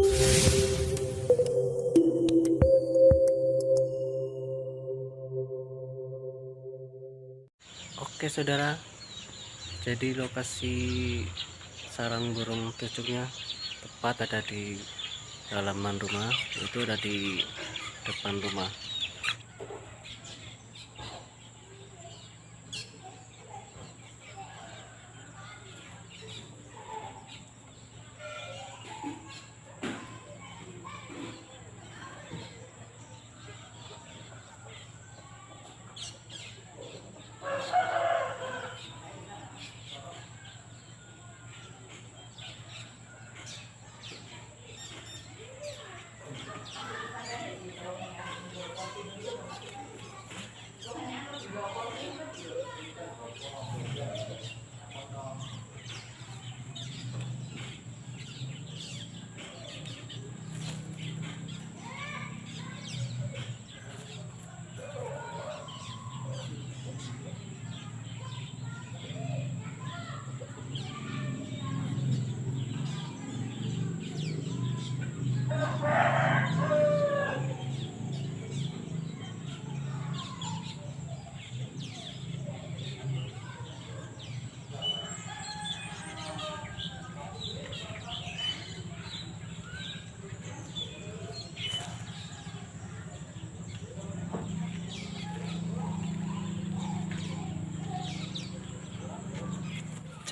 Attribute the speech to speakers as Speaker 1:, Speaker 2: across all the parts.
Speaker 1: Oke saudara, jadi lokasi sarang burung tucuknya tepat ada di halaman rumah, itu ada di depan rumah.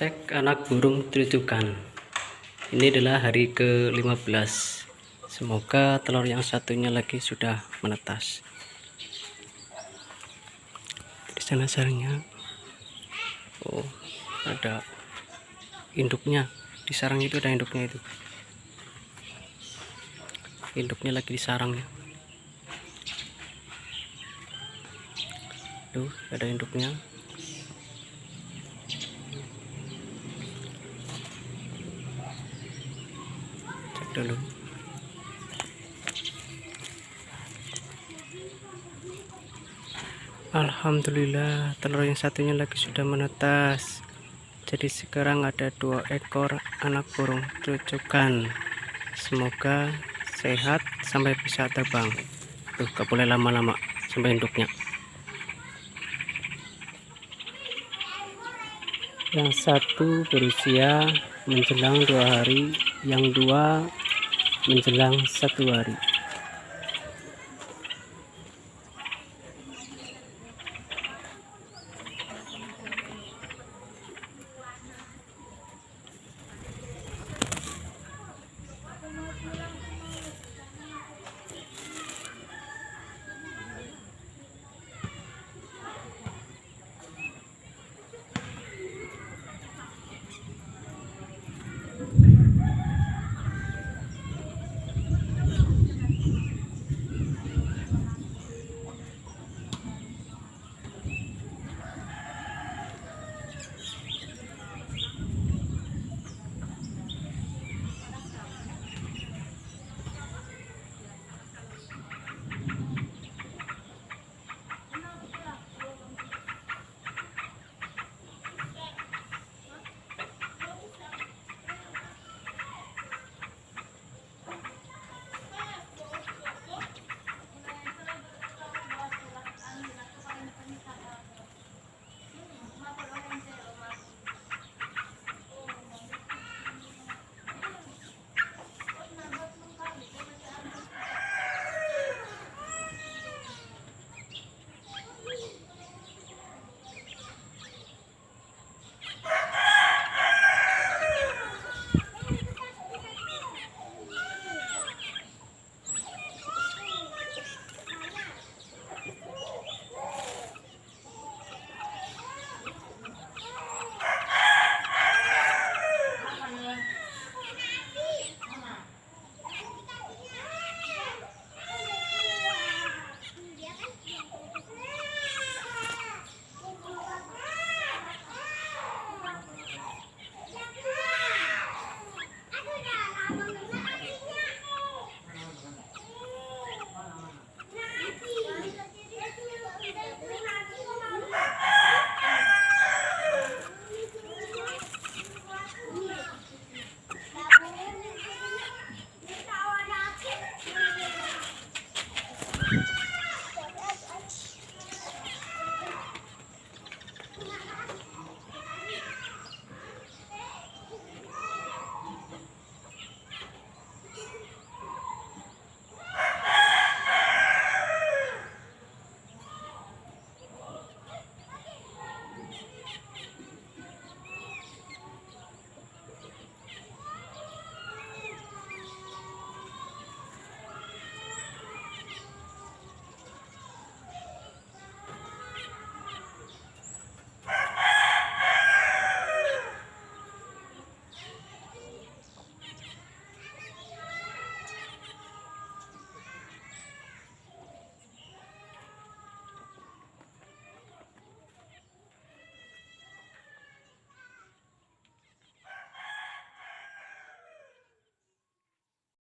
Speaker 1: Cek anak burung tucukan. Ini adalah hari ke-15. Semoga telur yang satunya lagi sudah menetas. Di sana sarangnya. Oh, ada induknya. Di sarang itu ada induknya itu. Induknya lagi di sarangnya. Tuh, ada induknya. Dulu alhamdulillah telur yang satunya lagi sudah menetas. Jadi sekarang ada 2 ekor anak burung tucukan. Semoga sehat sampai bisa terbang. Tuh, gak boleh lama-lama sampai induknya. Yang satu berusia menjelang 2 hari, yang 2 menjelang 1 hari.